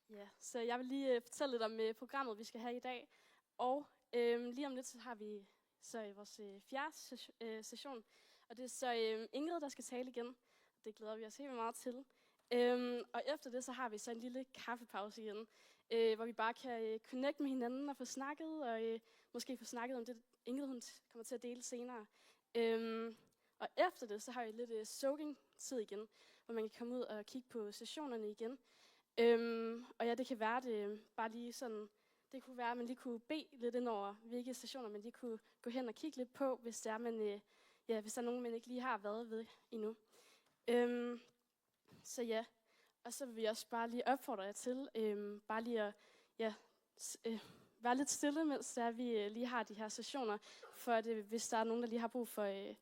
Ja, så jeg vil lige fortælle lidt om programmet, vi skal have i dag. Og lige om lidt, så har vi så vores fjerde session. Og det er så Ingrid, der skal tale igen. Det glæder vi os helt meget til. Og efter det, så har vi så en lille kaffepause igen, hvor vi bare kan connecte med hinanden og få snakket, og måske få snakket om det, Ingrid hun kommer til at dele senere. Og efter det, så har vi lidt soaking-tid igen, hvor man kan komme ud og kigge på sessionerne igen. Og ja, det kan være, det bare lige sådan, det kunne være, at man lige kunne bede lidt ind over, hvilke stationer man lige kunne gå hen og kigge lidt på, hvis der er, hvis der er nogen, man ikke lige har været ved endnu. Så ja, og så vil vi også bare lige opfordre jer til, bare lige at være lidt stille, mens vi lige har de her sessioner, for at hvis der er nogen, der lige har brug for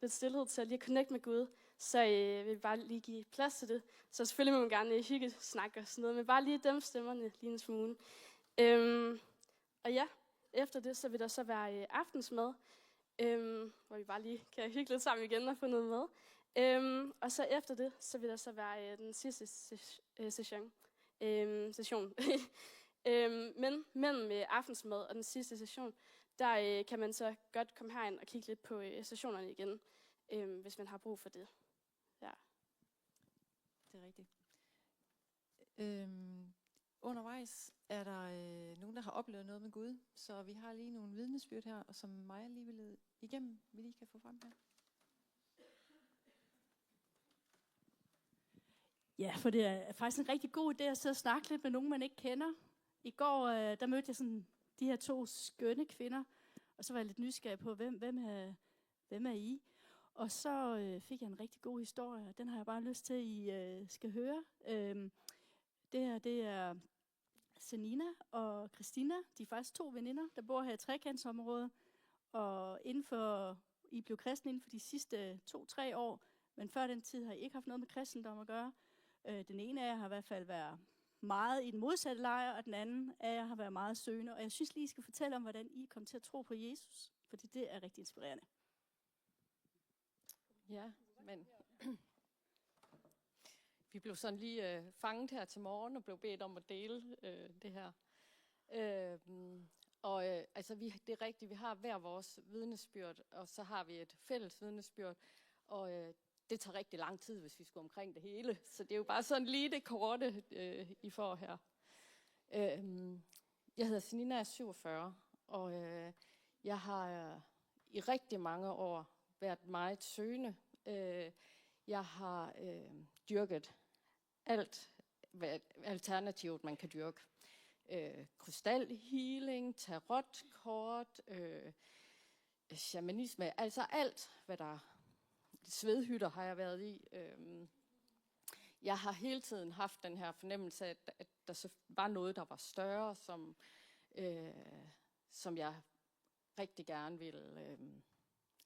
lidt stillhed til at lige connecte med Gud, så vil vi bare lige give plads til det. Så selvfølgelig må man gerne hygge, snakke og sådan noget, men bare lige dæmpe stemmerne lige en smule. Og ja, efter det, så vil der så være aftensmad, hvor vi bare lige kan hygge lidt sammen igen og få noget mad. Og så efter det, så vil der så være den sidste session. Men mellem aftensmad og den sidste session, der kan man så godt komme herind og kigge lidt på sessionerne igen, hvis man har brug for det. Ja. Det er rigtigt. Undervejs er der nogen, der har oplevet noget med Gud, så vi har lige nogle vidnesbyrd her, og som Maja lige vil lede igennem, vi lige kan få frem her. Ja, for det er faktisk en rigtig god idé at sidde og snakke lidt med nogen, man ikke kender. I går, der mødte jeg sådan de her 2 skønne kvinder, og så var jeg lidt nysgerrig på, hvem er I? Og så fik jeg en rigtig god historie, og den har jeg bare lyst til, at I skal høre. Det her, det er Senina og Christina. De er faktisk 2 veninder, der bor her i trekantsområdet, og I blev kristne inden for de sidste 2-3 år, men før den tid har I ikke haft noget med kristendom at gøre. Den ene af jer har i hvert fald været meget i den modsatte lejr, og den anden af jer har været meget søgende. Og jeg synes lige, I skal fortælle om, hvordan I kom til at tro på Jesus, fordi det er rigtig inspirerende. Ja, men vi blev sådan lige fanget her til morgen og blev bedt om at dele det her. Altså det er rigtigt, vi har hver vores vidnesbyrd, og så har vi et fælles vidnesbyrd, og det tager rigtig lang tid, hvis vi skal omkring det hele. Så det er jo bare sådan lige det korte, I får her. Jeg hedder Senina, jeg er 47, og jeg har i rigtig mange år været meget søgende. Jeg har dyrket alt, hvad alternativt man kan dyrke. Krystalhealing, tarotkort, shamanisme, altså alt, hvad der svedhytter har jeg været i. Jeg har hele tiden haft den her fornemmelse af, at der så var noget, der var større, som jeg rigtig gerne ville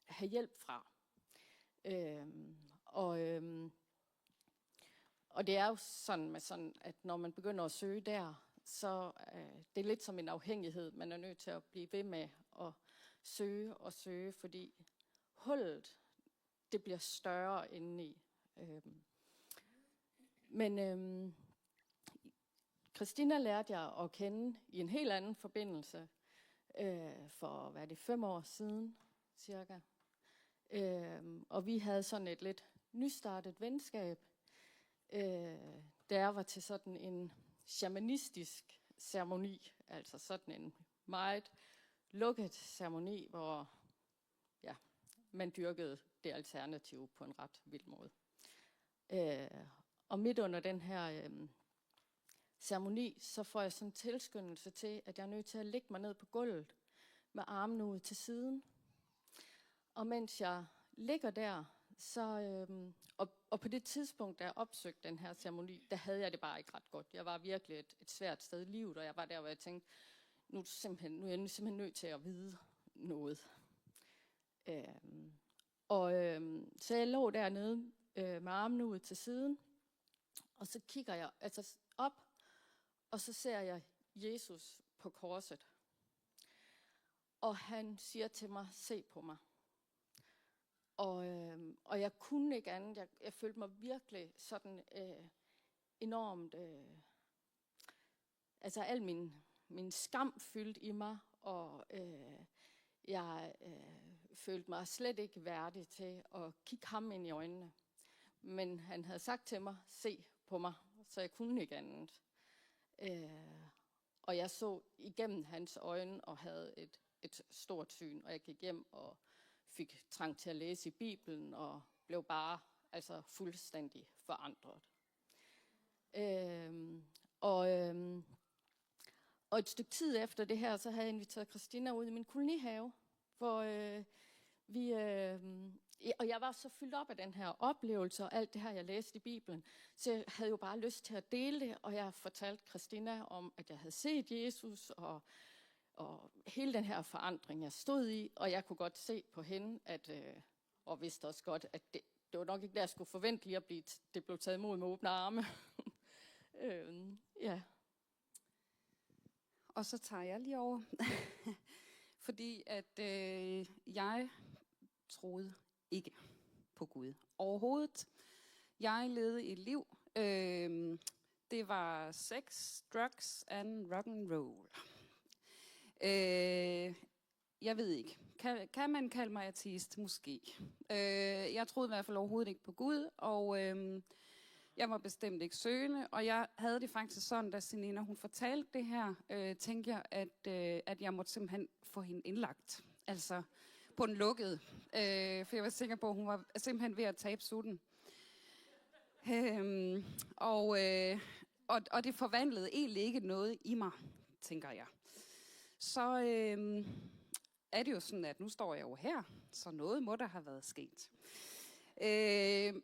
have hjælp fra. Og det er jo sådan, at når man begynder at søge der, så det er lidt som en afhængighed. Man er nødt til at blive ved med at søge, fordi hullet, det bliver større indeni. Men Christina lærte jeg at kende i en helt anden forbindelse for, hvad er det, 5 år siden cirka. Og vi havde sådan et lidt nystartet venskab, da jeg var til sådan en shamanistisk ceremoni, altså sådan en meget lukket ceremoni, hvor man dyrkede det alternative på en ret vild måde. Og midt under den her ceremoni, så får jeg sådan en tilskyndelse til, at jeg er nødt til at lægge mig ned på gulvet med armene ud til siden. Og mens jeg ligger der, så, og på det tidspunkt, da jeg opsøgte den her ceremoni, der havde jeg det bare ikke ret godt. Jeg var virkelig et svært sted i livet, og jeg var der, hvor jeg tænkte, nu er jeg simpelthen nødt til at vide noget. Så jeg lå dernede med armene ud til siden, og så kigger jeg altså op, og så ser jeg Jesus på korset. Og han siger til mig, se på mig. Og jeg kunne ikke andet. Jeg følte mig virkelig sådan enormt altså al min skam fyldte i mig, og jeg følte mig slet ikke værdig til at kigge ham ind i øjnene. Men han havde sagt til mig, se på mig, så jeg kunne ikke andet. Og jeg så igennem hans øjne og havde et stort syn, og jeg gik hjem og fik trang til at læse i Bibelen og blev bare fuldstændig forandret. Og et stykke tid efter det her, så havde jeg inviteret Christina ud i min kolonihave, hvor og jeg var så fyldt op af den her oplevelse og alt det her, jeg læste i Bibelen, så jeg havde jo bare lyst til at dele det, og jeg fortalte Christina om, at jeg havde set Jesus, og hele den her forandring, jeg stod i, og jeg kunne godt se på hende, og vidste også godt, at det var nok ikke der, jeg skulle forvente lige at det blev taget imod med åbne arme. Ja. Og så tager jeg lige over, fordi at jeg troede ikke på Gud overhovedet. Jeg levede et liv, det var sex, drugs and rock and roll. Jeg ved ikke, kan man kalde mig ateist? Måske. Jeg troede i hvert fald overhovedet ikke på Gud, og jeg var bestemt ikke søgende, og jeg havde det faktisk sådan, da Senina hun fortalte det her, tænkte jeg, at jeg måtte simpelthen få hende indlagt. Altså på en lukket, for jeg var sikker på, at hun var simpelthen ved at tabe sutten. Og det forvandlede egentlig ikke noget i mig, tænker jeg. Så er det jo sådan, at nu står jeg jo her, så noget må der have været sket.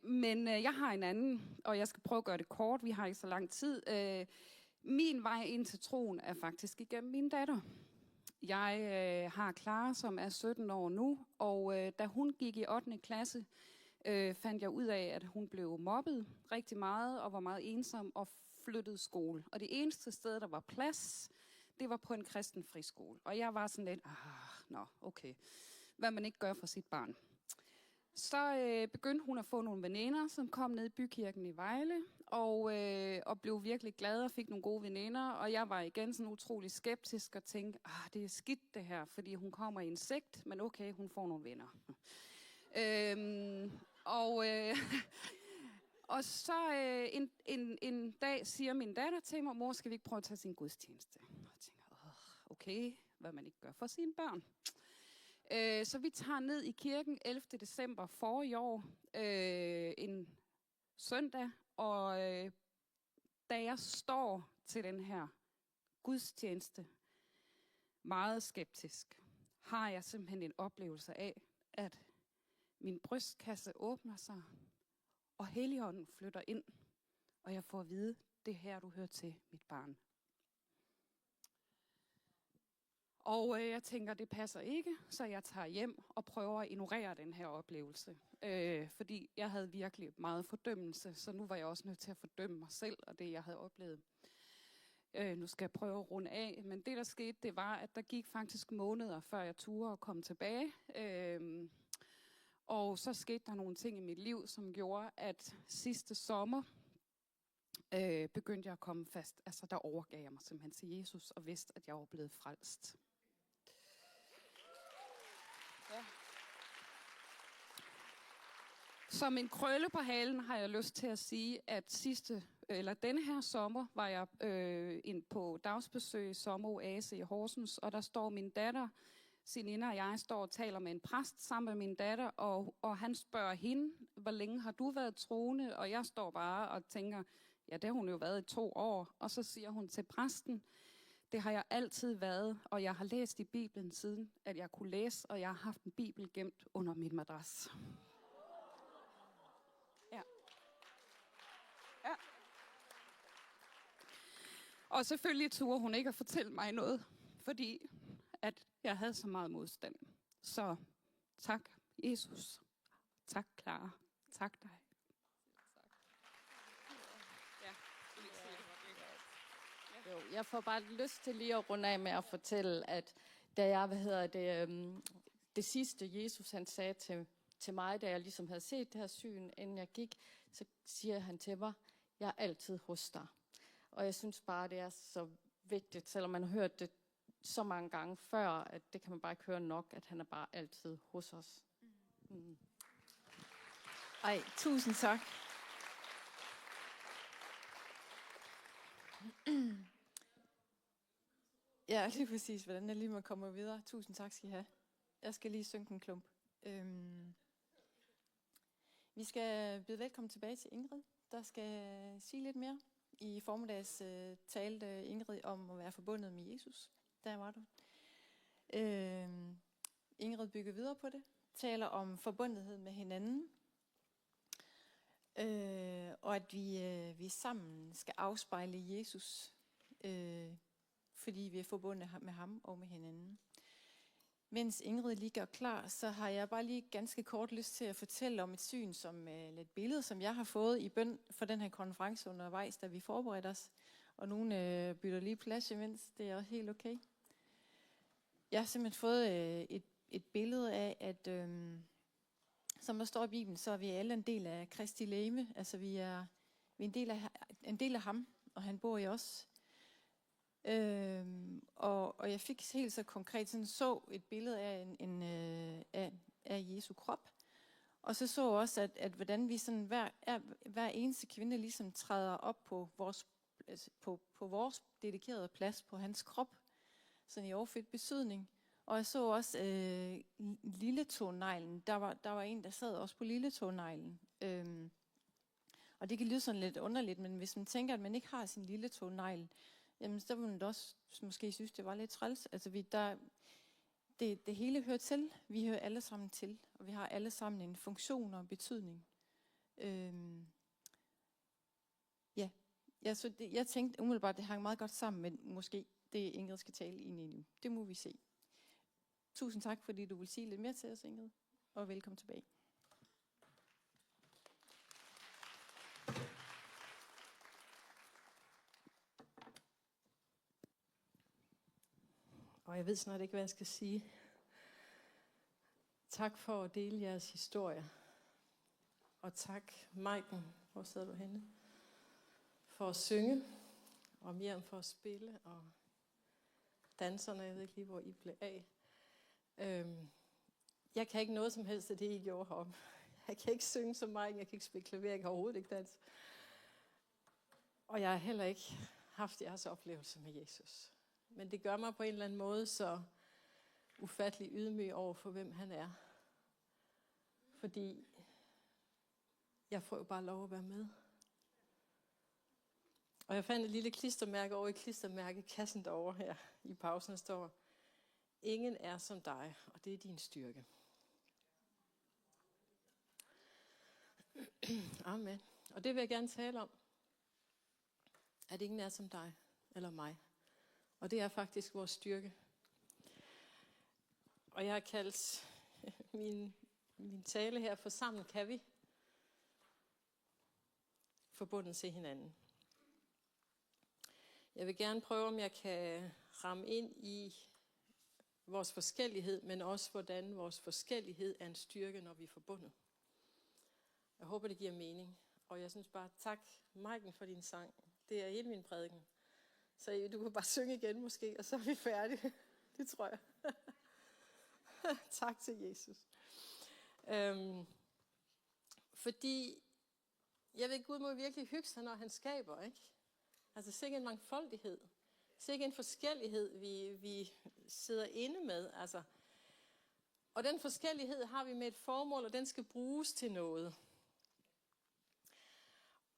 Men jeg har en anden, og jeg skal prøve at gøre det kort, vi har ikke så lang tid. Min vej ind til troen er faktisk igennem min datter. Jeg har Clara, som er 17 år nu, og da hun gik i 8. klasse, fandt jeg ud af, at hun blev mobbet rigtig meget, og var meget ensom og flyttede skole. Og det eneste sted, der var plads, det var på en kristen friskole. Og jeg var sådan lidt, okay, hvad man ikke gør for sit barn. Så begyndte hun at få nogle veninder, som kom ned i bykirken i Vejle, og blev virkelig glad og fik nogle gode veninder. Og jeg var igen sådan utrolig skeptisk og tænkte, det er skidt det her, fordi hun kommer i en sekt, men okay, hun får nogle venner. Og så en dag siger min datter til mig, mor, skal vi ikke prøve at tage sin gudstjeneste? Og jeg tænker, okay, hvad man ikke gør for sine børn. Så vi tager ned i kirken 11. december forrige år, en søndag, og da jeg står til den her gudstjeneste, meget skeptisk, har jeg simpelthen en oplevelse af, at min brystkasse åbner sig, og Helligånden flytter ind, og jeg får at vide, det her du hører til, mit barn. Og jeg tænker, det passer ikke, så jeg tager hjem og prøver at ignorere den her oplevelse. Fordi jeg havde virkelig meget fordømmelse, så nu var jeg også nødt til at fordømme mig selv og det, jeg havde oplevet. Nu skal jeg prøve at runde af, men det, der skete, det var, at der gik faktisk måneder, før jeg turde at komme tilbage. Og så skete der nogle ting i mit liv, som gjorde, at sidste sommer begyndte jeg at komme fast. Altså, der overgav jeg mig simpelthen til Jesus og vidste, at jeg var blevet frelst. Ja. Som en krølle på halen har jeg lyst til at sige, at denne her sommer var jeg ind på dagsbesøg i Sommeroase i Horsens, og der står min datter, Senina og jeg står og taler med en præst sammen med min datter, og han spørger hende, hvor længe har du været troende? Og jeg står bare og tænker, ja, det har hun jo været i 2 år. Og så siger hun til præsten, det har jeg altid været, og jeg har læst i Bibelen siden, at jeg kunne læse, og jeg har haft en bibel gemt under min madras. Ja. Ja. Og selvfølgelig turde hun ikke at fortælle mig noget, fordi at jeg havde så meget modstand. Så tak, Jesus. Tak, Clara. Tak dig. Jeg får bare lyst til lige at runde af med at fortælle, at da jeg, det sidste Jesus han sagde til mig, da jeg ligesom havde set det her syn, inden jeg gik, så siger han til mig, jeg er altid hos dig. Og jeg synes bare, det er så vigtigt, selvom man har hørt det så mange gange før, at det kan man bare ikke høre nok, at han er bare altid hos os. Mm. Ej, tusind tak. Ja, lige præcis, hvordan jeg lige må komme videre. Tusind tak skal I have. Jeg skal lige synge en klump. Vi skal byde velkommen tilbage til Ingrid, der skal sige lidt mere. I formiddags talte Ingrid om at være forbundet med Jesus. Der var du. Ingrid bygger videre på det. Taler om forbundethed med hinanden. Og at vi sammen skal afspejle Jesus, fordi vi er forbundet med ham og med hinanden. Mens Ingrid lige gør klar, så har jeg bare lige ganske kort lyst til at fortælle om et syn, et billede, som jeg har fået i bøn for den her konference undervejs, da vi forberedte os. Og nogen bytter lige plads imens, det er også helt okay. Jeg har simpelthen fået et billede af, at som der står i Bibelen, så er vi alle en del af Kristi legeme. Altså vi er en del af ham, og han bor i os. Og jeg fik helt så konkret så et billede af Jesu krop. Og så også, at hvordan vi sådan hver eneste kvinde ligesom træder op på vores dedikerede plads på hans krop. Sådan i overført betydning. Og jeg så også lilletåneglen. Der var en, der sad også på lilletåneglen. Og det kan lyde sådan lidt underligt, men hvis man tænker, at man ikke har sin lilletånegl, jamen så vil man også måske synes, det var lidt træls. Altså det hele hører til. Vi hører alle sammen til, og vi har alle sammen en funktion og en betydning. Så jeg tænkte umiddelbart, det hang meget godt sammen, men måske det Ingrid skal tale ind i nu. Det må vi se. Tusind tak, fordi du vil sige lidt mere til os, Ingrid, og velkommen tilbage. Og jeg ved snart ikke, hvad jeg skal sige. Tak for at dele jeres historie. Og tak, Maiken, hvor sidder du henne? For at synge, og Miriam for at spille, og danserne, jeg ved ikke lige, hvor I blev af. Jeg kan ikke noget som helst af det, I gjorde herom. Jeg kan ikke synge som Maiken, jeg kan ikke spille klaver, jeg kan overhovedet ikke danse. Og jeg har heller ikke haft jeres oplevelse med Jesus. Men det gør mig på en eller anden måde så ufattelig ydmyg over for, hvem han er. Fordi jeg får jo bare lov at være med. Og jeg fandt et lille klistermærke over i klistermærkekassen derovre her i pausen, der står: ingen er som dig, og det er din styrke. Amen. Og det vil jeg gerne tale om. At ingen er som dig eller mig. Og det er faktisk vores styrke. Og jeg har kaldt min tale her for Sammen kan vi. Forbundet til hinanden. Jeg vil gerne prøve, om jeg kan ramme ind i vores forskellighed, men også hvordan vores forskellighed er en styrke, når vi er forbundet. Jeg håber, det giver mening. Og jeg synes bare, tak Maiken for din sang. Det er hele min prædiken. Så du kan bare synge igen måske, og så er vi færdige. Det tror jeg. Tak til Jesus. Fordi jeg ved, Gud må virkelig hygge sig, når han skaber, ikke? Altså sikke en mangfoldighed. Sikke en forskellighed, vi sidder inde med. Altså. Og den forskellighed har vi med et formål, og den skal bruges til noget.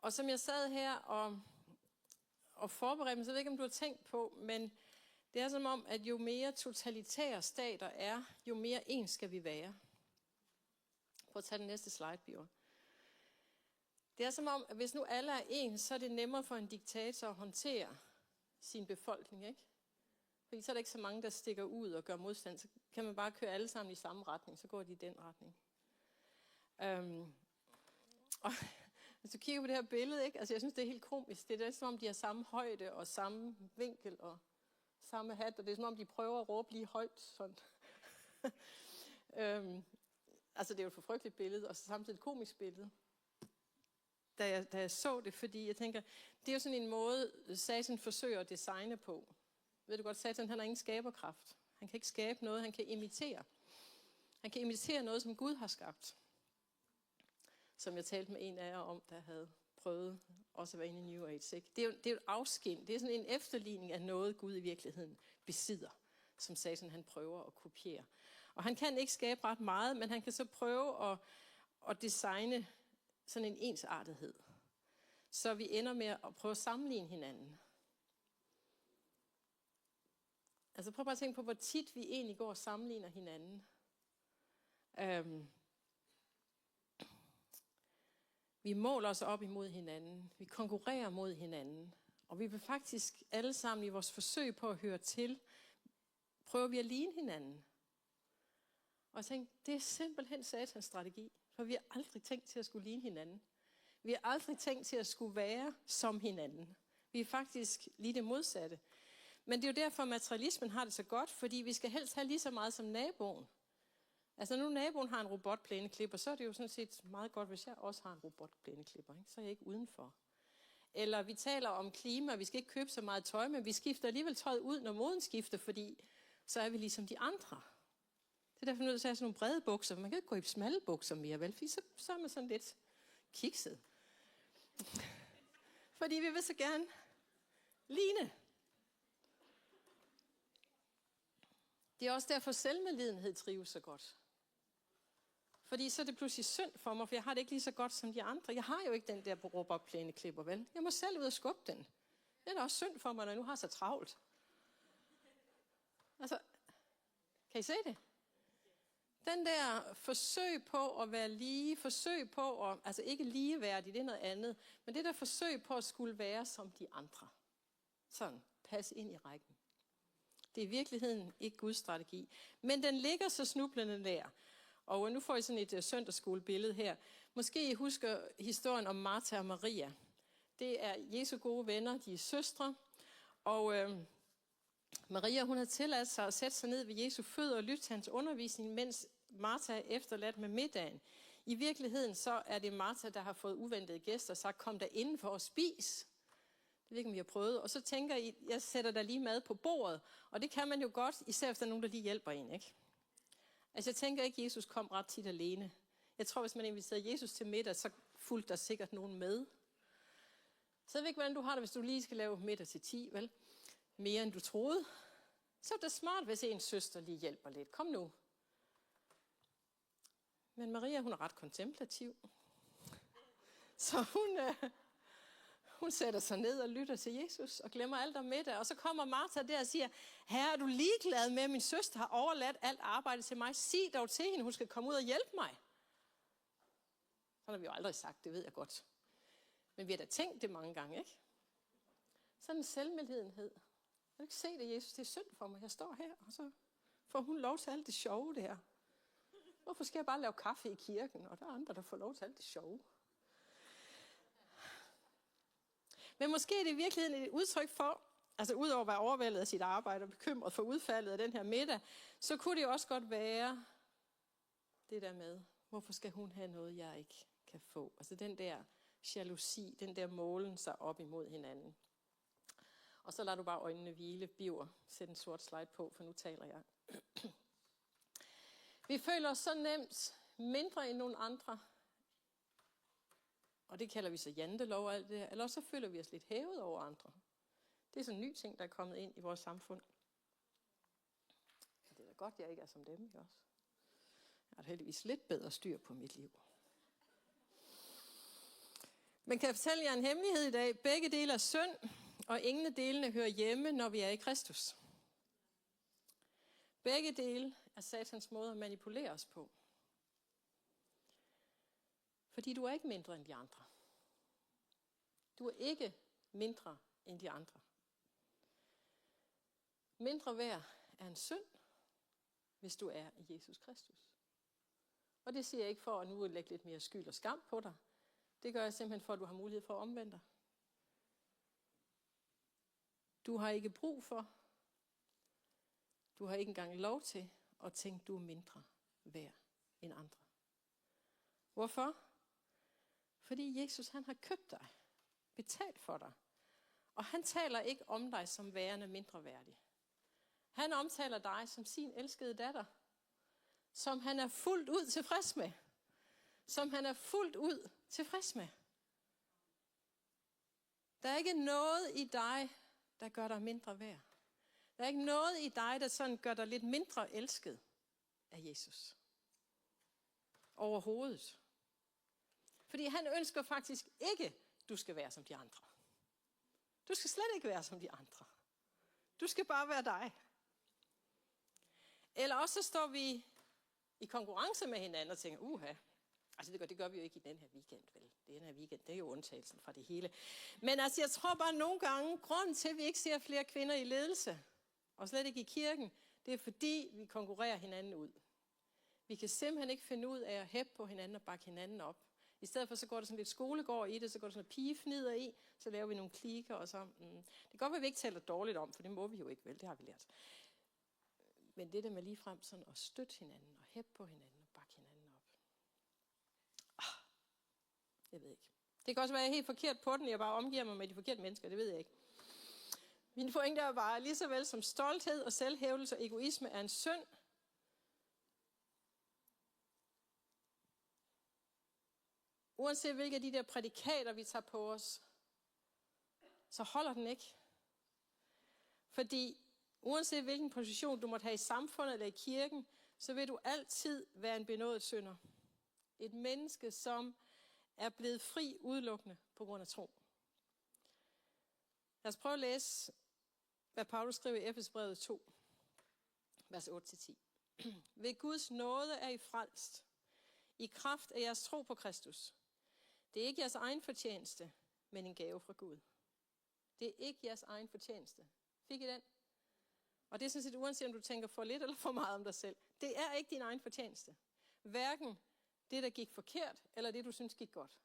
Og som jeg sad her og forberedte mig, så ved jeg ikke, om du har tænkt på, men det er som om, at jo mere totalitære stater er, jo mere ens skal vi være. Prøv at tage den næste slide, Bjørn. Det er som om, at hvis nu alle er ens, så er det nemmere for en diktator at håndtere sin befolkning, ikke? Fordi så er der ikke så mange, der stikker ud og gør modstand. Så kan man bare køre alle sammen i samme retning, så går de i den retning. Og hvis du kigger på det her billede, ikke? Altså jeg synes, det er helt komisk. Det er som om, de har samme højde og samme vinkel og samme hat, og det er som om, de prøver at råbe lige højt. Sådan. Altså det er jo et forfrygteligt billede, og samtidig et komisk billede. Da jeg så det, fordi jeg tænker, det er jo sådan en måde, Satan forsøger at designe på. Ved du godt, Satan han har ingen skaberkraft. Han kan ikke skabe noget, han kan imitere. Han kan imitere noget, som Gud har skabt. Som jeg talte med en af jer om, der havde prøvet også at være inde i New Age. Ikke? Det er jo et afskin. Det er sådan en efterligning af noget, Gud i virkeligheden besidder, som Satan han prøver at kopiere. Og han kan ikke skabe ret meget, men han kan så prøve at designe sådan en ensartethed. Så vi ender med at prøve at sammenligne hinanden. Altså prøv bare at tænke på, hvor tit vi egentlig går og sammenligner hinanden. Vi måler os op imod hinanden. Vi konkurrerer mod hinanden. Og vi vil faktisk alle sammen i vores forsøg på at høre til, prøver vi at ligne hinanden. Og jeg tænkte, det er simpelthen satans strategi. For vi har aldrig tænkt til at skulle ligne hinanden. Vi har aldrig tænkt til at skulle være som hinanden. Vi er faktisk lige det modsatte. Men det er jo derfor, at materialismen har det så godt, fordi vi skal helst have lige så meget som naboen. Altså nu naboen har en robotplæneklipper, så er det jo sådan set meget godt, hvis jeg også har en robotplæneklipper. Ikke? Så er jeg ikke udenfor. Eller vi taler om klima, vi skal ikke købe så meget tøj, men vi skifter alligevel tøjet ud, når moden skifter, fordi så er vi ligesom de andre. Det er derfor nødt til at have sådan nogle brede bukser. Man kan ikke gå i smalle bukser mere, vel? Fordi så er man sådan lidt kikset. Fordi vi vil så gerne ligne. Det er også derfor, selvmedlidenhed trives så godt. Fordi så er det pludselig synd for mig, for jeg har det ikke lige så godt som de andre. Jeg har jo ikke den der robotplæneklipper, vel? Jeg må selv ud og skubbe den. Det er da også synd for mig, når jeg nu har så travlt. Altså, kan I se det? Den der forsøg på at være lige, forsøg på at, altså ikke ligeværdig, det er noget andet, men det der forsøg på at skulle være som de andre. Sådan, pas ind i rækken. Det er i virkeligheden ikke Guds strategi. Men den ligger så snublende der. Og nu får I sådan et søndagsskolebillede her. Måske I husker historien om Martha og Maria. Det er Jesu gode venner, de er søstre. Og Maria, hun har tilladt sig at sætte sig ned ved Jesu fødder og lytte til hans undervisning, mens Martha er efterladt med middagen. I virkeligheden så er det Martha, der har fået uventede gæster og sagt, kom der indenfor og spis. Det ved ikke, om I har prøvet. Og så tænker I, jeg sætter der lige mad på bordet. Og det kan man jo godt, især hvis der er nogen, der lige hjælper en, ikke? Altså jeg tænker ikke, at Jesus kom ret tit alene. Jeg tror, hvis man inviterede Jesus til middag, så fulgte der sikkert nogen med. Så jeg ved ikke, hvordan du har det, hvis du lige skal lave middag til 10, vel? Mere end du troede. Så er det smart, hvis en søster lige hjælper lidt. Kom nu. Men Maria, hun er ret kontemplativ. Så hun sætter sig ned og lytter til Jesus og glemmer alt om middag. Og så kommer Martha der og siger, Herre, er du ligeglad med, at min søster har overladt alt arbejde til mig? Sig dog til hende, hun skal komme ud og hjælpe mig. Sådan har vi jo aldrig sagt, det ved jeg godt. Men vi har da tænkt det mange gange, ikke? Sådan en selvmedlidenhed. Jeg kan ikke se det, Jesus, det er synd for mig. Jeg står her, og så får hun lov til alt det sjove der. Hvorfor skal jeg bare lave kaffe i kirken, og der er andre, der får lov til alt det sjove? Men måske er det i virkeligheden et udtryk for, altså udover at være overvældet af sit arbejde og bekymret for udfaldet af den her middag, så kunne det jo også godt være det der med, hvorfor skal hun have noget, jeg ikke kan få? Altså den der jalousi, den der målen sig op imod hinanden. Og så lader du bare øjnene hvile, Biver. Sæt en sort slide på, for nu taler jeg. Vi føler os så nemt mindre end nogen andre. Og det kalder vi så jantelov og alt det her. Eller så føler vi os lidt hævet over andre. Det er sådan en ny ting, der er kommet ind i vores samfund. Og det er da godt, jeg ikke er som dem, ikke også? Jeg har heldigvis lidt bedre styr på mit liv. Men kan jeg fortælle jer en hemmelighed i dag? Begge dele er synd, og ingen af delene hører hjemme, når vi er i Kristus. Begge dele er satans måde at manipulere os på. Fordi du er ikke mindre end de andre. Du er ikke mindre end de andre. Mindre værd er en synd, hvis du er i Jesus Kristus. Og det siger jeg ikke for at nu lægge lidt mere skyld og skam på dig. Det gør jeg simpelthen for, at du har mulighed for at omvende dig. Du har ikke brug for, du har ikke engang lov til at tænke, du er mindre værd end andre. Hvorfor? Fordi Jesus, han har købt dig, betalt for dig. Og han taler ikke om dig som værende mindre værdig. Han omtaler dig som sin elskede datter, som han er fuldt ud tilfreds med. Som han er fuldt ud tilfreds med. Der er ikke noget i dig, der gør dig mindre værd. Der er ikke noget i dig, der sådan gør dig lidt mindre elsket af Jesus. Overhovedet. Fordi han ønsker faktisk ikke, du skal være som de andre. Du skal slet ikke være som de andre. Du skal bare være dig. Eller også så står vi i konkurrence med hinanden og tænker, altså det gør vi jo ikke i den her weekend, vel? Den her weekend, det er jo undtagelsen fra det hele. Men altså jeg tror bare nogle gange, grunden til, at vi ikke ser flere kvinder i ledelse, og slet ikke i kirken, det er fordi, vi konkurrerer hinanden ud. Vi kan simpelthen ikke finde ud af at hæppe på hinanden og bakke hinanden op. I stedet for, så går der sådan lidt skolegård i det, så går der sådan noget pigefnider i, så laver vi nogle klikker, og så... Det kan godt være, at vi ikke taler dårligt om, for det må vi jo ikke, vel? Det har vi lært. Men det der med ligefrem sådan at støtte hinanden, og hæppe på hinanden, og bakke hinanden op. Jeg ved ikke. Det kan også være, at jeg er helt forkert på den, jeg bare omgiver mig med de forkerte mennesker, det ved jeg ikke. Min pointe er bare, lige så vel som stolthed og selvhævdelse og egoisme er en synd, uanset hvilke af de der prædikater, vi tager på os, så holder den ikke. Fordi uanset hvilken position du måtte have i samfundet eller i kirken, så vil du altid være en benådet synder. Et menneske, som er blevet fri udelukkende på grund af tro. Lad os prøve at læse, hvad Paulus skriver i Efesbrevet 2, vers 8-10. Ved Guds nåde er I frelst, i kraft af jeres tro på Kristus. Det er ikke jeres egen fortjeneste, men en gave fra Gud. Det er ikke jeres egen fortjeneste. Fik I den? Og det er sådan set uanset om du tænker for lidt eller for meget om dig selv. Det er ikke din egen fortjeneste. Hverken det, der gik forkert, eller det, du synes gik godt.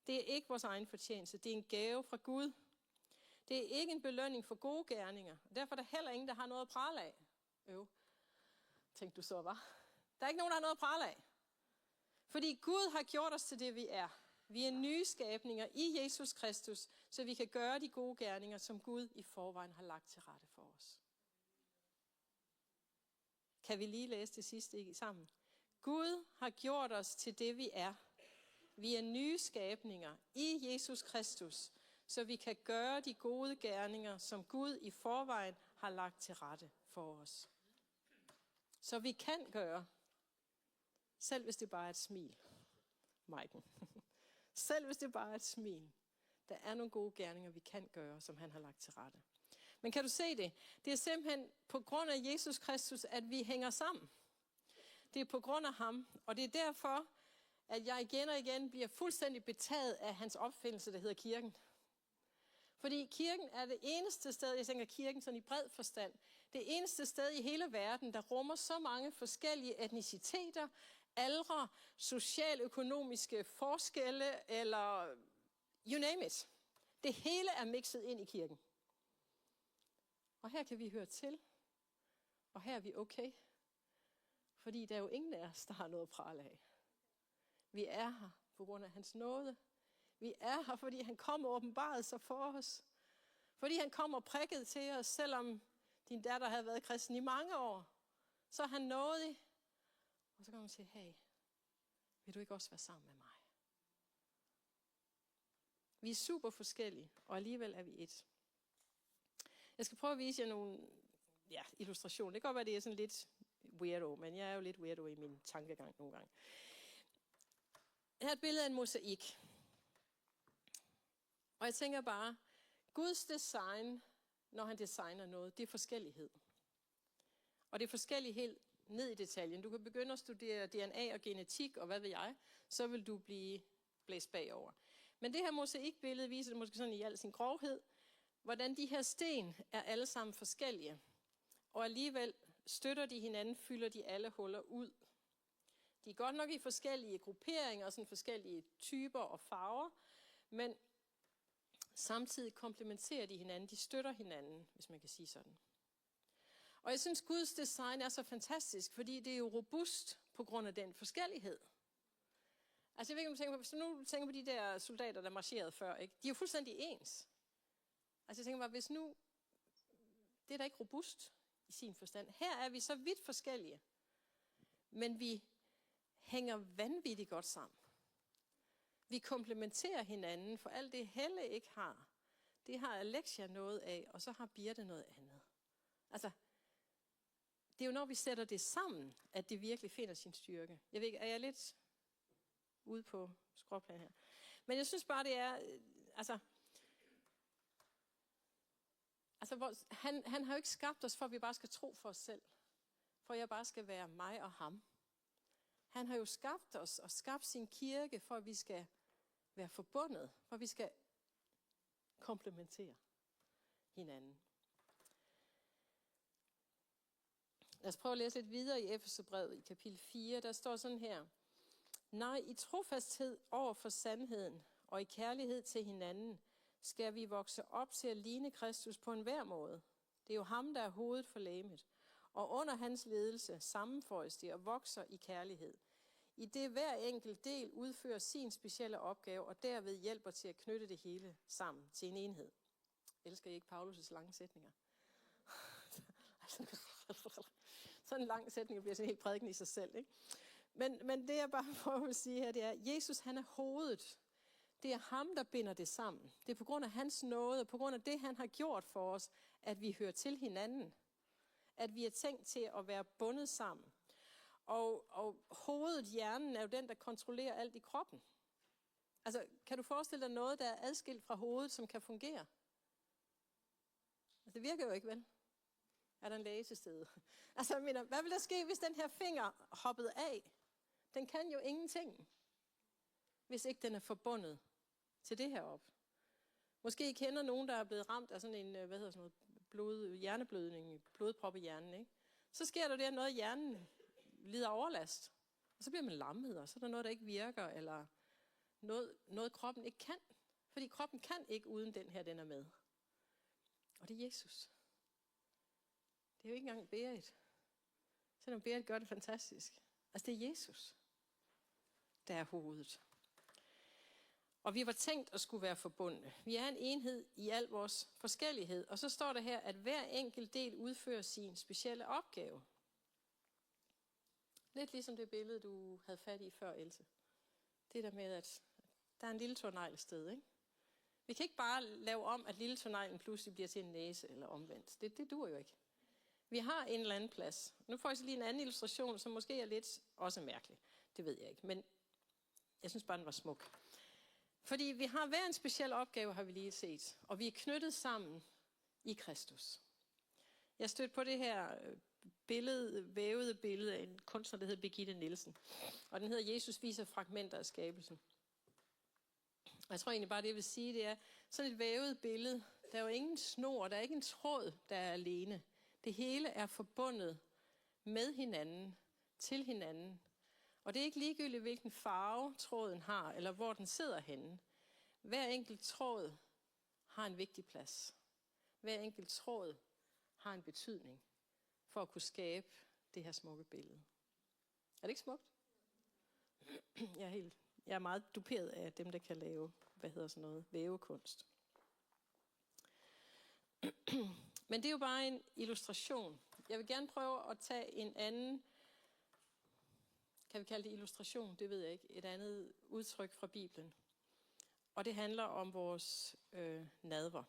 Det er ikke vores egen fortjeneste. Det er en gave fra Gud. Det er ikke en belønning for gode gerninger. Derfor er der heller ingen, der har noget at prale af. Tænkte du så, var? Der er ikke nogen, der har noget at prale af. Fordi Gud har gjort os til det, vi er. Vi er nye skabninger i Jesus Kristus, så vi kan gøre de gode gerninger, som Gud i forvejen har lagt til rette for os. Kan vi lige læse det sidste sammen? Gud har gjort os til det, vi er. Vi er nye skabninger i Jesus Kristus, så vi kan gøre de gode gerninger, som Gud i forvejen har lagt til rette for os. Så vi kan gøre, selv hvis det bare er et smil. Maiken. Selv hvis det bare er et smil. Der er nogle gode gerninger, vi kan gøre, som han har lagt til rette. Men kan du se det? Det er simpelthen på grund af Jesus Kristus, at vi hænger sammen. Det er på grund af ham, og det er derfor, at jeg igen og igen bliver fuldstændig betaget af hans opfindelse, der hedder kirken. Fordi kirken er det eneste sted, jeg tænker kirken sådan i bred forstand, det eneste sted i hele verden, der rummer så mange forskellige etniciteter, aldre, socialøkonomiske forskelle, eller you name it. Det hele er mixet ind i kirken. Og her kan vi høre til, og her er vi okay. Fordi der er jo ingen af os, der har noget at prale af. Vi er her på grund af hans nåde. Vi er her, fordi han kom og åbenbarede sig for os. Fordi han kom og prikkede til os, selvom din datter havde været kristen i mange år. Så er han nådig. Og så kan man sige, hey, vil du ikke også være sammen med mig? Vi er super forskellige, og alligevel er vi et. Jeg skal prøve at vise jer nogle illustrationer. Det kan godt være, det er sådan lidt weirdo, men jeg er jo lidt weirdo i min tankegang nogle gange. Her er et billede af en mosaik. Og jeg tænker bare, Guds design, når han designer noget, det er forskellighed. Og det er forskellighed ned i detaljen. Du kan begynde at studere DNA og genetik og hvad ved jeg, så vil du blive blæst bagover. Men det her mosaikbillede viser det måske sådan i al sin grovhed, hvordan de her sten er alle sammen forskellige. Og alligevel støtter de hinanden, fylder de alle huller ud. De er godt nok i forskellige grupperinger og sådan forskellige typer og farver, men samtidig komplementerer de hinanden, de støtter hinanden, hvis man kan sige sådan. Og jeg synes, Guds design er så fantastisk, fordi det er jo robust på grund af den forskellighed. Altså jeg ved ikke, om du tænker på, hvis du nu tænker på de der soldater, der marcherede før, ikke? De er jo fuldstændig ens. Altså jeg tænker bare, hvis nu, det er da ikke robust i sin forstand. Her er vi så vidt forskellige, men vi hænger vanvittigt godt sammen. Vi komplementerer hinanden, for alt det Helle ikke har, det har Alexia noget af, og så har Birte noget andet. Altså, det er jo når vi sætter det sammen, at det virkelig finder sin styrke. Jeg ved ikke, er jeg lidt ude på skråplan her? Men jeg synes bare, det er, han har jo ikke skabt os, for at vi bare skal tro for os selv. For jeg bare skal være mig og ham. Han har jo skabt os og skabt sin kirke, for at vi skal være forbundet, for at vi skal komplementere hinanden. Lad os prøve at læse lidt videre i Efeserbrevet i kapitel 4. Der står sådan her. Nej, i trofasthed over for sandheden og i kærlighed til hinanden skal vi vokse op til at ligne Kristus på enhver måde. Det er jo ham, der er hovedet for legemet. Og under hans ledelse sammenføjes det og vokser i kærlighed. I det hver enkelt del udfører sin specielle opgave og derved hjælper til at knytte det hele sammen til en enhed. Elsker I ikke Paulus' lange sætninger? Sådan en lang sætning bliver sådan helt prædiken i sig selv, ikke? Men det jeg bare prøver at sige her, det er, at Jesus han er hovedet. Det er ham, der binder det sammen. Det er på grund af hans nåde, og på grund af det, han har gjort for os, at vi hører til hinanden. At vi er tænkt til at være bundet sammen. Og hovedet, hjernen, er jo den, der kontrollerer alt i kroppen. Altså, kan du forestille dig noget, der er adskilt fra hovedet, som kan fungere? Altså, det virker jo ikke, vel? Er der en læge til stede? Altså, jeg mener, hvad vil der ske, hvis den her finger hoppede af? Den kan jo ingenting, hvis ikke den er forbundet til det her op. Måske I kender nogen, der er blevet ramt af sådan en, hjerneblødning, blodprop i hjernen, ikke? Så sker der det, at noget af hjernen lider overlast. Og så bliver man lammet, og så er der noget, der ikke virker, eller noget kroppen ikke kan. Fordi kroppen kan ikke uden den her, den er med. Og det er Jesus. Det er jo ikke engang Berit. Selvom Berit gør det fantastisk. Altså det er Jesus, der er hovedet. Og vi var tænkt at skulle være forbundne. Vi er en enhed i al vores forskellighed. Og så står der her, at hver enkelt del udfører sin specielle opgave. Lidt ligesom det billede, du havde fat i før, Else. Det der med, at der er en lille tårnegl et sted, ikke? Vi kan ikke bare lave om, at lille tårneglen pludselig bliver til en næse eller omvendt. Det dur jo ikke. Vi har en eller anden plads. Nu får jeg så lige en anden illustration, som måske er lidt også mærkelig. Det ved jeg ikke, men jeg synes bare, den var smuk. Fordi vi har hver en speciel opgave, har vi lige set. Og vi er knyttet sammen i Kristus. Jeg stødte på det her vævede billede af en kunstner, der hedder Birgitte Nielsen. Og den hedder Jesus viser fragmenter af skabelsen. Og jeg tror egentlig bare, det jeg vil sige, det er sådan et vævet billede. Der er jo ingen snor, der er ikke en tråd, der er alene. Det hele er forbundet med hinanden, til hinanden. Og det er ikke ligegyldigt, hvilken farve tråden har, eller hvor den sidder henne. Hver enkelt tråd har en vigtig plads. Hver enkelt tråd har en betydning for at kunne skabe det her smukke billede. Er det ikke smukt? Jeg er meget duperet af dem, der kan lave, vævekunst. Men det er jo bare en illustration. Jeg vil gerne prøve at tage en anden, kan vi kalde det illustration, det ved jeg ikke, et andet udtryk fra Bibelen. Og det handler om vores nadver.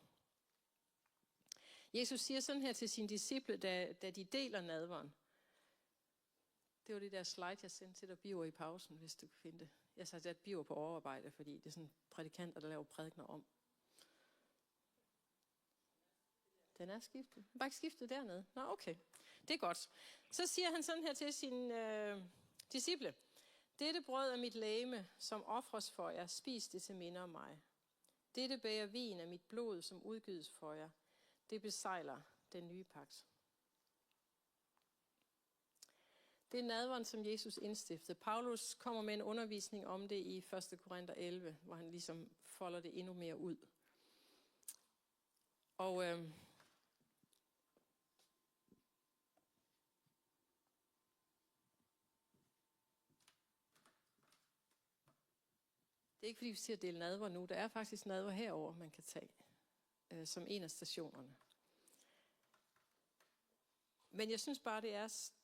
Jesus siger sådan her til sine disciple, da de deler nadveren. Det var det der slide, jeg sendte til dig, Biver, i pausen, hvis du kan finde det. Jeg satte et Biver på overarbejde, fordi det er sådan prædikanter, der laver prædikener om. Den er skiftet. Bare ikke skiftet dernede. Nå, okay. Det er godt. Så siger han sådan her til sine disciple. Dette brød er mit legeme, som ofres for jer. Spis det til minde om mig. Dette bæger vin af mit blod, som udgydes for jer. Det besejler den nye pagt. Det er nadveren, som Jesus indstiftede. Paulus kommer med en undervisning om det i 1. Korinther 11, hvor han ligesom folder det endnu mere ud. Og det er ikke fordi, vi siger, at dele nadver nu. Der er faktisk nadver herover, man kan tage som en af stationerne. Men jeg synes bare,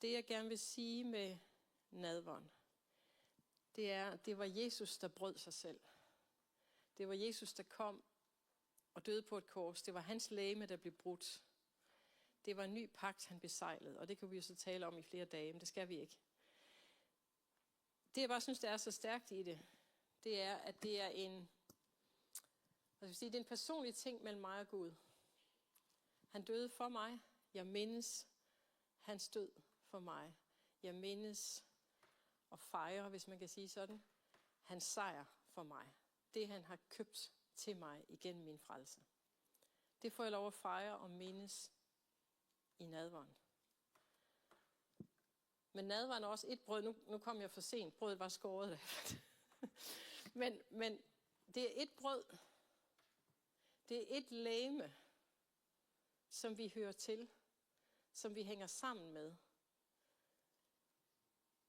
det jeg gerne vil sige med nadveren, det er, det var Jesus, der brød sig selv. Det var Jesus, der kom og døde på et kors. Det var hans legeme, der blev brudt. Det var en ny pagt, han besejlede, og det kan vi jo så tale om i flere dage, men det skal vi ikke. Det jeg bare synes, der er så stærkt i det, det er, at det er det er en personlig ting mellem mig og Gud. Han døde for mig. Jeg mindes hans død for mig. Jeg mindes og fejrer, hvis man kan sige sådan, hans sejr for mig. Det han har købt til mig igennem min frelse. Det får jeg lov at fejre og mindes i nadveren. Men nadveren er også et brød. Nu kom jeg for sent. Brødet var skåret. men det er et brød. Det er et legeme, som vi hører til, som vi hænger sammen med.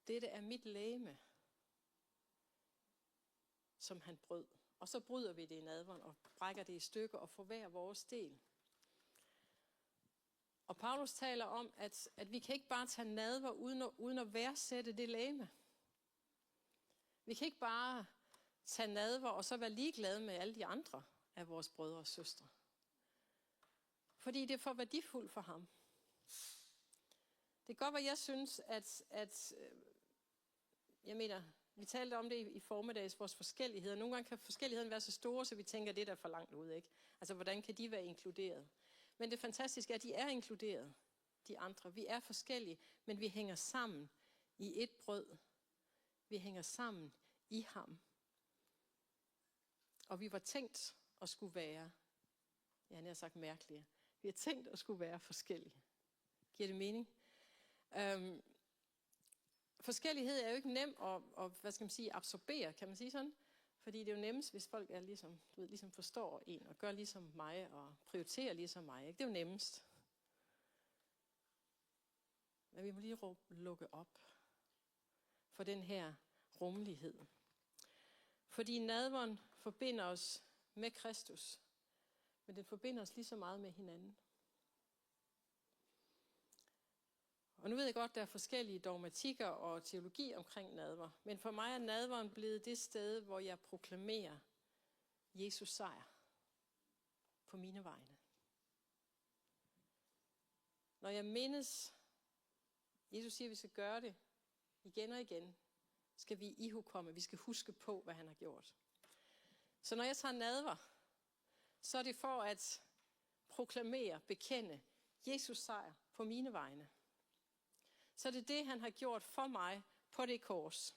Dette er mit legeme, som han brød. Og så bryder vi det i nadveren og brækker det i stykker og får hver vores del. Og Paulus taler om, at vi kan ikke bare tage nadver uden at værdsætte det legeme. Vi kan ikke bare tage nadver og så være ligeglade med alle de andre af vores brødre og søstre. Fordi det er for værdifuldt for ham. Det kan godt være, jeg synes, vi talte om det i formiddags, vores forskelligheder. Nogle gange kan forskelligheden være så store, så vi tænker, det er der for langt ud, ikke? Altså, hvordan kan de være inkluderet? Men det fantastiske er, at de er inkluderet, de andre. Vi er forskellige, men vi hænger sammen i et brød. Vi hænger sammen i ham. Og vi var tænkt at skulle være, han har sagt mærkelige. Vi har tænkt at skulle være forskellige. Giver det mening? Forskellighed er jo ikke nem at absorbere, kan man sige sådan? Fordi det er jo nemmest, hvis folk er ligesom forstår en, og gør ligesom mig, og prioriterer ligesom mig. Ikke? Det er jo nemmest. Men vi må lige lukke op for den her rummelighed. Fordi nadveren forbinder os med Kristus, men den forbinder os lige så meget med hinanden. Og nu ved jeg godt, der er forskellige dogmatikker og teologi omkring nadver. Men for mig er nadveren blevet det sted, hvor jeg proklamerer Jesus sejr på mine vegne. Når jeg mindes, Jesus siger, at vi skal gøre det igen og igen, skal vi ihukomme, vi skal huske på, hvad han har gjort. Så når jeg tager nadver, så er det for at proklamere, bekende Jesus sejr på mine vegne. Så er det, han har gjort for mig på det kors.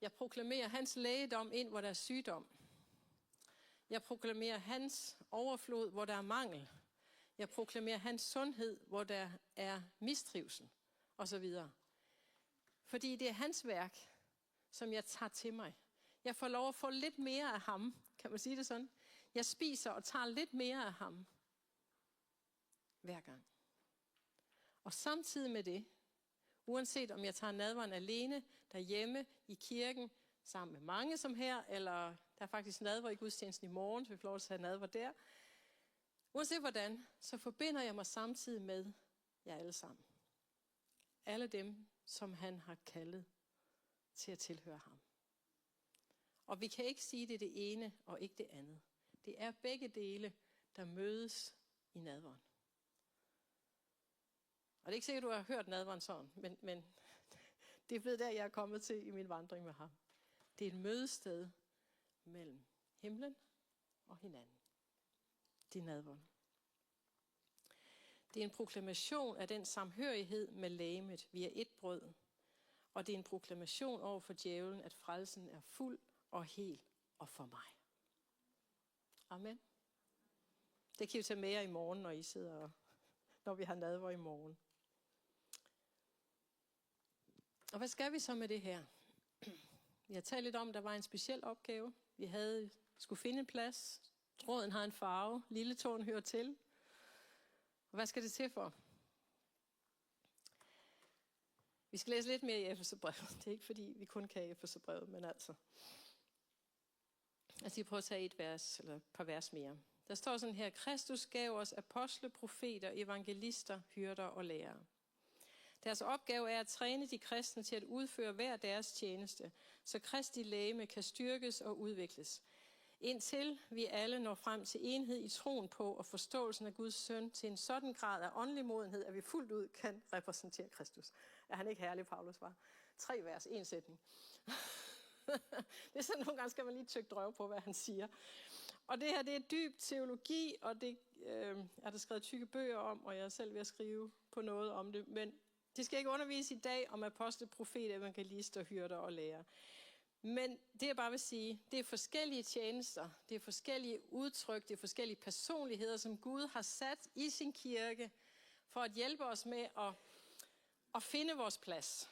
Jeg proklamerer hans lægedom ind, hvor der er sygdom. Jeg proklamerer hans overflod, hvor der er mangel. Jeg proklamerer hans sundhed, hvor der er mistrivsel, osv. Fordi det er hans værk, som jeg tager til mig. Jeg får lov at få lidt mere af ham, kan man sige det sådan? Jeg spiser og tager lidt mere af ham hver gang. Og samtidig med det, uanset om jeg tager nadveren alene, derhjemme, i kirken, sammen med mange som her, eller der er faktisk nadver i gudstjenesten i morgen, så vi får lov at tage nadver der. Uanset hvordan, så forbinder jeg mig samtidig med jer alle sammen. Alle dem, som han har kaldet til at tilhøre ham. Og vi kan ikke sige, det er det ene og ikke det andet. Det er begge dele, der mødes i nadveren. Og det er ikke sikkert, du har hørt nadveren sådan, men det er blevet der, jeg er kommet til i min vandring med ham. Det er et mødested mellem himlen og hinanden. Det er nadveren. Det er en proklamation af den samhørighed med legemet. Vi er et brød. Og det er en proklamation over for djævlen, at frelsen er fuld og hel og for mig. Amen. Det kan I tage med jer i morgen, når I sidder, når vi har nadver i morgen. Og hvad skal vi så med det her? Vi har talt lidt om, at der var en speciel opgave. Vi skulle finde en plads. Tråden har en farve. Lille tåen hører til. Og hvad skal det til for? Vi skal læse lidt mere i Efeserbrevet. Det er ikke fordi, vi kun kan Efeserbrevet, men altså. Jeg skal prøve at tage et par vers mere. Der står sådan her: Kristus gav os apostle, profeter, evangelister, hyrder og lærere. Deres opgave er at træne de kristne til at udføre hver deres tjeneste, så Kristi legeme kan styrkes og udvikles, indtil vi alle når frem til enhed i troen på og forståelsen af Guds søn til en sådan grad af åndelig modenhed, at vi fuldt ud kan repræsentere Kristus. Er han ikke herlig, Paulus var? 3 vers, 1 sætning. Det er sådan, nogle gange skal man lige tykke drøve på, hvad han siger. Og det her, det er dyb teologi, og det er der skrevet tykke bøger om, og jeg er selv ved at skrive på noget om det, men det skal ikke undervise i dag om apostle, profeter, evangelister, hyrder og lærere. Men det jeg bare vil sige, det er forskellige tjenester, det er forskellige udtryk, det er forskellige personligheder, som Gud har sat i sin kirke, for at hjælpe os med at finde vores plads.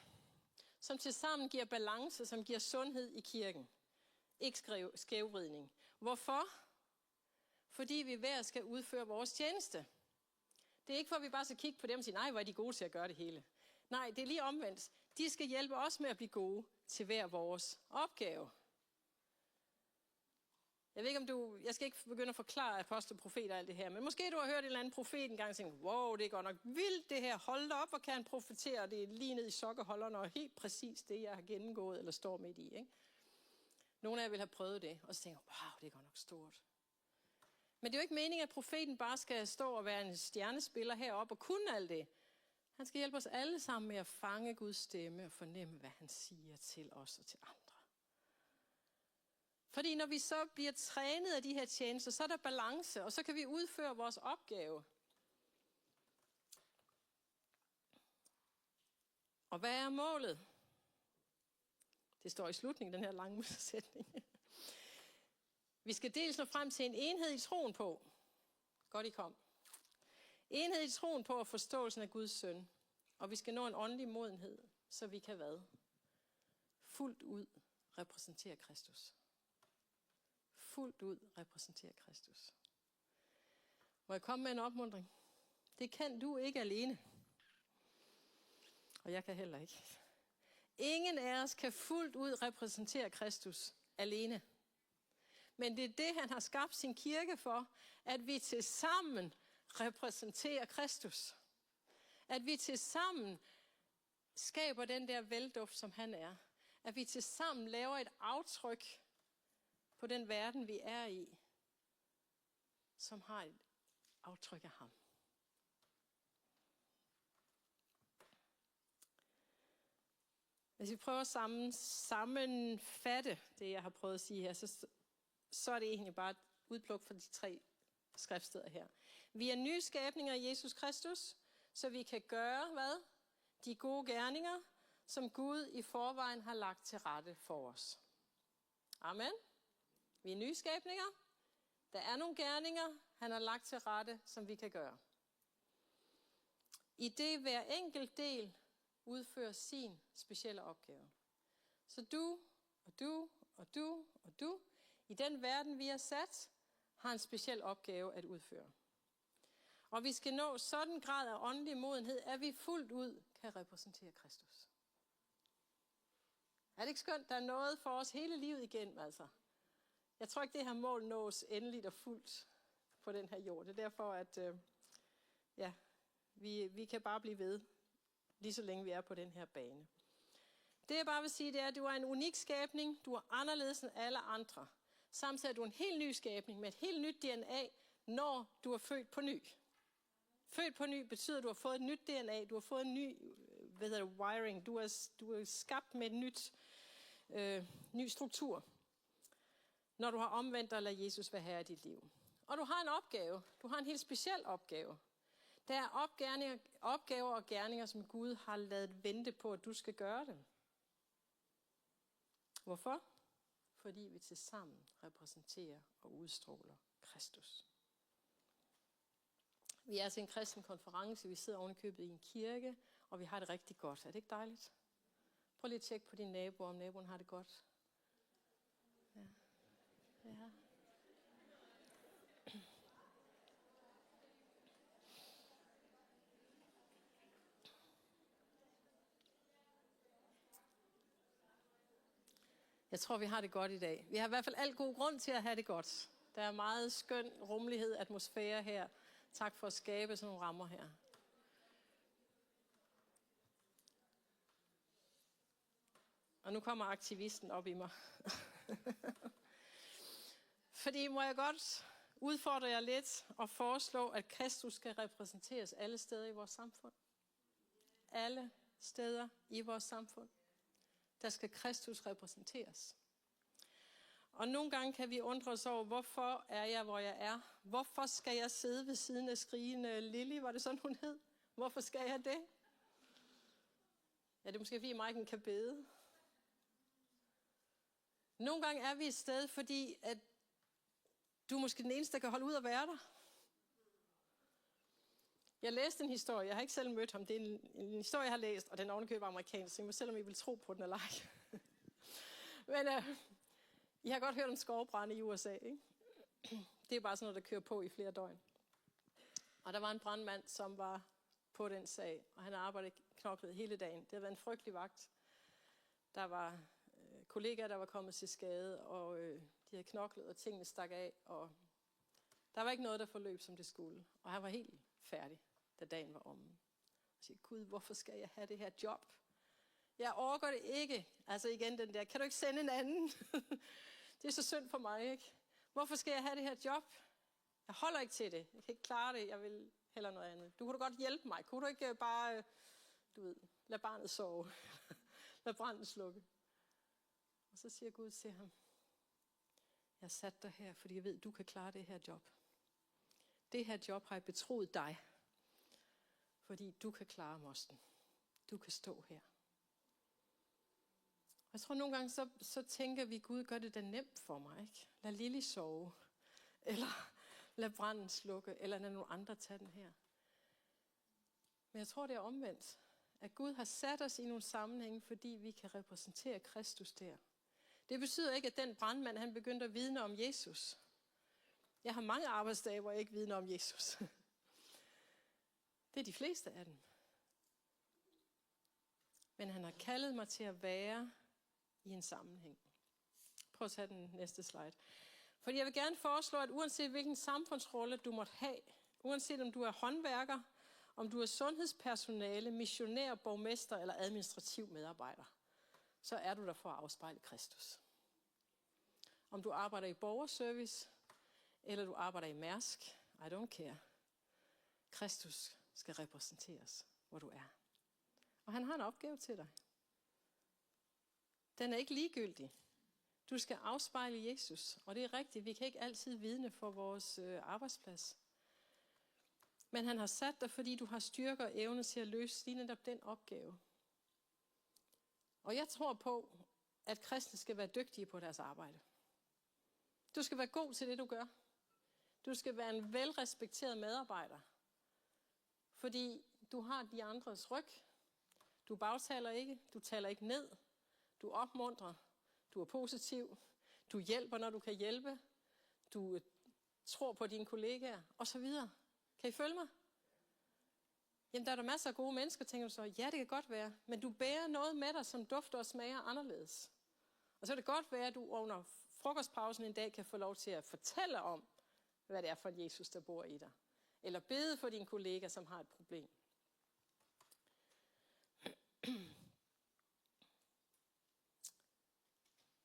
Som tilsammen giver balance, som giver sundhed i kirken. Ikke skævvridning. Hvorfor? Fordi vi hver skal udføre vores tjeneste. Det er ikke for, at vi bare skal kigge på dem og sige, nej, hvor er de gode til at gøre det hele. Nej, det er lige omvendt. De skal hjælpe os med at blive gode til hver vores opgave. Jeg ved ikke, jeg skal ikke begynde at forklare apostel, profeter og alt det her, men måske du har hørt en eller anden profet engang og tænkt, wow, det er godt nok vildt det her, hold da op, hvor kan han profetere, det er lige ned i sokkeholderne, og helt præcis det, jeg har gennemgået eller står midt i. Ikke? Nogle af jer vil have prøvet det, og så tænker wow, det er godt nok stort. Men det er jo ikke meningen, at profeten bare skal stå og være en stjernespiller heroppe og kunne alt det. Han skal hjælpe os alle sammen med at fange Guds stemme og fornemme, hvad han siger til os og til andre. Fordi når vi så bliver trænet af de her tjenester, så er der balance, og så kan vi udføre vores opgave. Og hvad er målet? Det står i slutningen, den her lange sætning. Vi skal dels nå frem til en enhed i troen på. Godt I kom. Enhed i troen på og forståelsen af Guds søn. Og vi skal nå en åndelig modenhed, så vi kan hvad? Fuldt ud repræsentere Kristus. Fuldt ud repræsentere Kristus. Må jeg komme med en opmuntring? Det kan du ikke alene. Og jeg kan heller ikke. Ingen af os kan fuldt ud repræsentere Kristus alene. Men det er det, han har skabt sin kirke for, at vi til sammen repræsenterer Kristus. At vi til sammen skaber den der velduft, som han er. At vi til sammen laver et aftryk på den verden, vi er i, som har et aftryk af ham. Hvis vi prøver at sammenfatte det, jeg har prøvet at sige her, så er det egentlig bare et udpluk fra de 3 skriftsteder her. Vi er nye skabninger i Jesus Kristus, så vi kan gøre, hvad? De gode gerninger, som Gud i forvejen har lagt til rette for os. Amen. Vi er nye skabninger. Der er nogle gerninger, han har lagt til rette, som vi kan gøre. I det hver enkelt del udfører sin specielle opgave. Så du, og du, og du, og du, i den verden, vi er sat, har en speciel opgave at udføre. Og vi skal nå sådan en grad af åndelig modenhed, at vi fuldt ud kan repræsentere Kristus. Er det ikke skønt, der er noget for os hele livet igen, altså? Jeg tror ikke, det her mål nås endeligt og fuldt på den her jord. Det er derfor, at vi kan bare blive ved, lige så længe vi er på den her bane. Det jeg bare vil sige, det er, at du er en unik skabning. Du er anderledes end alle andre. Samtidig er du en helt ny skabning med et helt nyt DNA, når du er født på ny. Født på ny betyder, at du har fået et nyt DNA. Du har fået en ny wiring. Du er skabt med en ny struktur. Når du har omvendt dig og lader Jesus være herre i dit liv. Og du har en opgave. Du har en helt speciel opgave. Der er opgaver og gerninger, som Gud har ladet vente på, at du skal gøre dem. Hvorfor? Fordi vi til sammen repræsenterer og udstråler Kristus. Vi er til en kristen konference, vi sidder ovenikøbet i en kirke, og vi har det rigtig godt. Er det ikke dejligt? Prøv lige at tjekke på din nabo, om naboen har det godt. Ja. Ja. Jeg tror, vi har det godt i dag. Vi har i hvert fald al god grund til at have det godt. Der er meget skøn rummelighed, atmosfære her. Tak for at skabe sådan nogle rammer her. Og nu kommer aktivisten op i mig. Fordi må jeg godt udfordre jer lidt og foreslå, at Kristus skal repræsenteres alle steder i vores samfund. Alle steder i vores samfund. Der skal Kristus repræsenteres. Og nogle gange kan vi undre os over, hvorfor er jeg, hvor jeg er? Hvorfor skal jeg sidde ved siden af skrigende Lili? Var det sådan, hun hed? Hvorfor skal jeg det? Ja, det er måske, fordi Maiken kan bede. Nogle gange er vi et sted, fordi at du er måske den eneste, der kan holde ud at være der. Jeg læste en historie, jeg har ikke selv mødt ham. Det er en historie, jeg har læst, og den er ovenikøbet amerikansk, så I må selvom I vil tro på den eller ej. Men I har godt hørt om skovbrande i USA, ikke? Det er bare sådan noget, der kører på i flere døgn. Og der var en brandmand, som var på den sag, og han arbejdede knoklet hele dagen. Det havde været en frygtelig vagt. Der var kollegaer, der var kommet til skade, og de havde knoklet, og tingene stak af, og der var ikke noget, der forløb, som det skulle. Og han var helt færdig, da dagen var omme. Jeg siger, Gud, hvorfor skal jeg have det her job? Jeg orker det ikke. Altså igen den der, kan du ikke sende en anden? Det er så synd for mig, ikke? Hvorfor skal jeg have det her job? Jeg holder ikke til det. Jeg kan ikke klare det. Jeg vil hellere noget andet. Du kunne da godt hjælpe mig. Kunne du ikke bare, lad barnet sove? Lad branden slukke. Og så siger Gud til ham, jeg har sat dig her, fordi jeg ved, du kan klare det her job. Det her job har jeg betroet dig, fordi du kan klare mosten. Du kan stå her. Og jeg tror nogle gange, så tænker vi, Gud gør det da nemt for mig, ikke? Lad Lili sove, eller lad branden slukke, eller lad nogle andre tage den her. Men jeg tror, det er omvendt. At Gud har sat os i nogle sammenhænge, fordi vi kan repræsentere Kristus der. Det betyder ikke, at den brandmand, han begyndte at vidne om Jesus. Jeg har mange arbejdsdage, hvor jeg ikke vidner om Jesus. Det er de fleste af dem. Men han har kaldet mig til at være i en sammenhæng. Prøv at tage den næste slide. Fordi jeg vil gerne foreslå, at uanset hvilken samfundsrolle du måtte have, uanset om du er håndværker, om du er sundhedspersonale, missionær, borgmester eller administrativ medarbejder, så er du der for at afspejle Kristus. Om du arbejder i borgerservice, eller du arbejder i Mærsk, I don't care. Kristus skal repræsenteres, hvor du er. Og han har en opgave til dig. Den er ikke ligegyldig. Du skal afspejle Jesus, og det er rigtigt, vi kan ikke altid vidne for vores arbejdsplads. Men han har sat dig, fordi du har styrke og evne til at løse lige netop den opgave. Og jeg tror på, at kristne skal være dygtige på deres arbejde. Du skal være god til det, du gør. Du skal være en velrespekteret medarbejder. Fordi du har de andres ryg. Du bagtaler ikke. Du taler ikke ned. Du opmuntrer. Du er positiv. Du hjælper, når du kan hjælpe. Du tror på dine kollegaer. Og så videre. Kan I følge mig? Jamen, der er der masser af gode mennesker, tænker du så. Ja, det kan godt være. Men du bærer noget med dig, som dufter og smager anderledes. Og så kan det godt være, at du under frokostpausen en dag kan få lov til at fortælle om, hvad det er for en Jesus, der bor i dig. Eller bede for din kollega, som har et problem.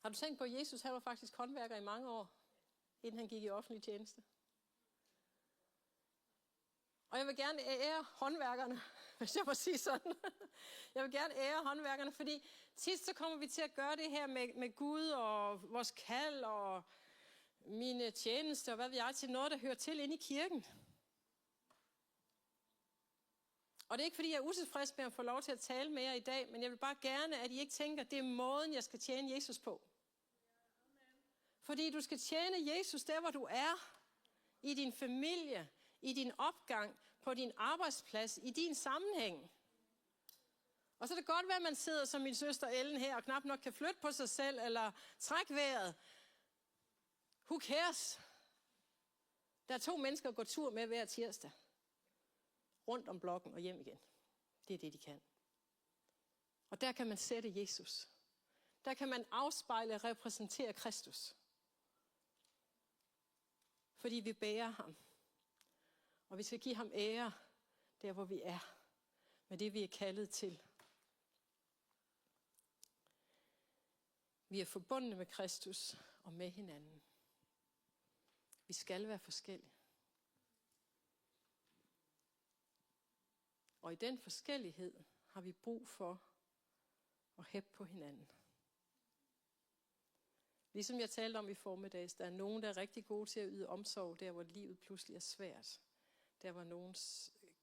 Har du tænkt på, at Jesus han var faktisk håndværker i mange år, inden han gik i offentlig tjeneste? Og jeg vil gerne ære håndværkerne, hvis jeg må sige sådan. Jeg vil gerne ære håndværkerne, fordi tit så kommer vi til at gøre det her med Gud og vores kald og mine tjenester og hvad ved jeg, til noget, der hører til inde i kirken. Og det er ikke, fordi jeg er utilfreds med at få lov til at tale med jer i dag, men jeg vil bare gerne, at I ikke tænker, at det er måden, jeg skal tjene Jesus på. Fordi du skal tjene Jesus der, hvor du er. I din familie, i din opgang, på din arbejdsplads, i din sammenhæng. Og så er det godt være, at man sidder som min søster Ellen her, og knap nok kan flytte på sig selv, eller trække vejret. Who cares? Der er 2 mennesker at gå tur med hver tirsdag. Rundt om blokken og hjem igen. Det er det, de kan. Og der kan man sætte Jesus. Der kan man afspejle og repræsentere Kristus. Fordi vi bærer ham. Og vi skal give ham ære, der hvor vi er. Med det vi er kaldet til. Vi er forbundne med Kristus og med hinanden. Vi skal være forskellige. Og i den forskellighed har vi brug for at hæppe på hinanden. Ligesom jeg talte om i formiddags, der er nogen, der er rigtig gode til at yde omsorg, der hvor livet pludselig er svært. Der hvor nogen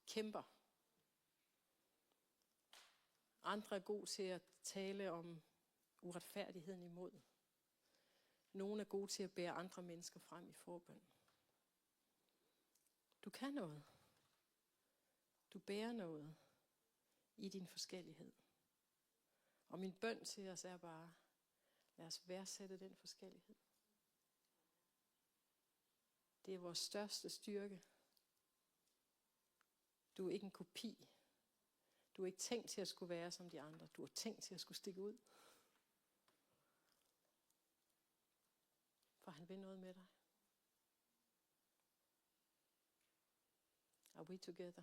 kæmper. Andre er gode til at tale om uretfærdigheden imod. Nogle er gode til at bære andre mennesker frem i forbøn. Du kan noget. Du bærer noget i din forskellighed. Og min bøn til os er bare, lad os værdsætte den forskellighed. Det er vores største styrke. Du er ikke en kopi. Du er ikke tænkt til at skulle være som de andre. Du er tænkt til at skulle stikke ud. For han vil noget med dig. Are we together?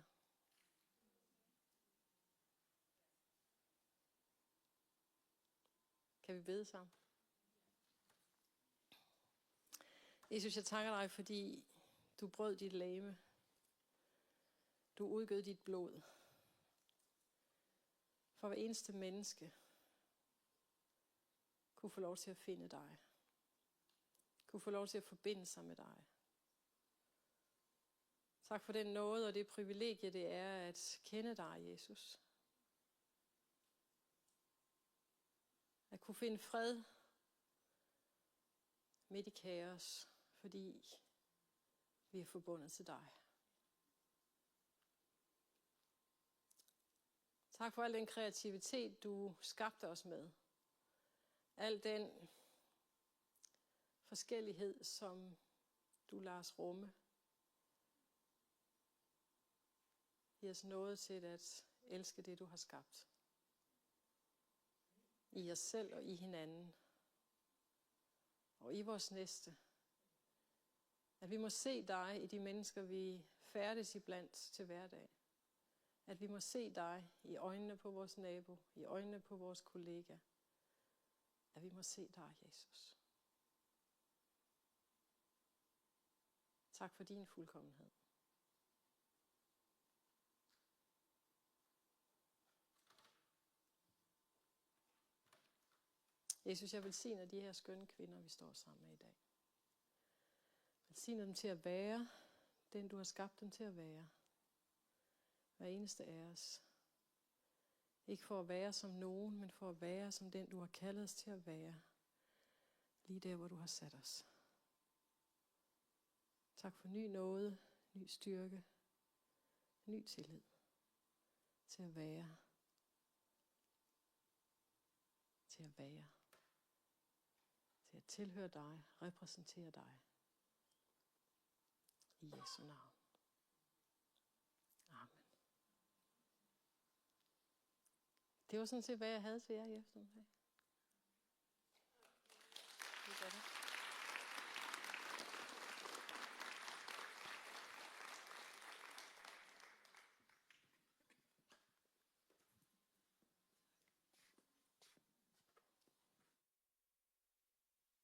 Kan vi bede sammen? Jesus, jeg takker dig, fordi du brød dit legeme. Du udgød dit blod. For hver eneste menneske kunne få lov til at finde dig. Kunne få lov til at forbinde sig med dig. Tak for den nåde og det privilegie, det er at kende dig, Jesus. At kunne finde fred midt i kaos, fordi vi er forbundet til dig. Tak for al den kreativitet, du skabte os med. Al den forskellighed, som du lader os rumme. Giv os noget til at elske det, du har skabt. I os selv og i hinanden. Og i vores næste. At vi må se dig i de mennesker, vi færdes iblandt til hverdag. At vi må se dig i øjnene på vores nabo, i øjnene på vores kollega. At vi må se dig, Jesus. Tak for din fuldkommenhed. Jesus, jeg velsigner de her skønne kvinder, vi står sammen med i dag. Velsigner dem til at være den, du har skabt dem til at være. Hver eneste af os. Ikke for at være som nogen, men for at være som den, du har kaldet os til at være. Lige der, hvor du har sat os. Tak for ny nåde, ny styrke, ny tillid til at være. Til at være. Til at tilhøre dig, repræsentere dig. I Jesu navn. Amen. Det var sådan set, hvad jeg havde til jer i eftermiddag. Det var det.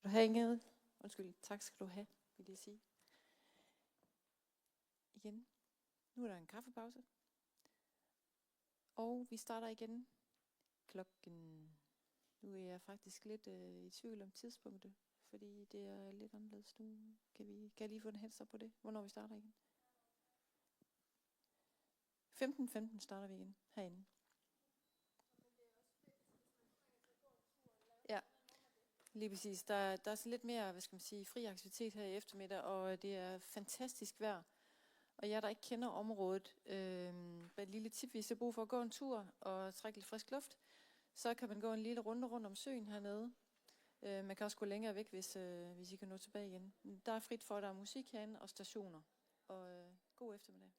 Du har Ingrid. Undskyld, tak skal du have, vil jeg sige. Igen. Nu er der en kaffepause. Og vi starter igen klokken. Nu er jeg faktisk lidt i tvivl om tidspunktet, fordi det er lidt anderledes nu. Kan jeg lige få en heads up på det, hvornår vi starter igen? 15:15 starter vi igen herinde. Ja, lige præcis. Der er så lidt mere, hvad skal man sige, fri aktivitet her i eftermiddag, og det er fantastisk vejr. Og jeg, der ikke kender området, et lille tip, hvis jeg bruger for at gå en tur og trække lidt frisk luft, så kan man gå en lille runde rundt om søen hernede. Man kan også gå længere væk, hvis I kan nå tilbage igen. Der er frit for, der er musik herinde og stationer. Og god eftermiddag.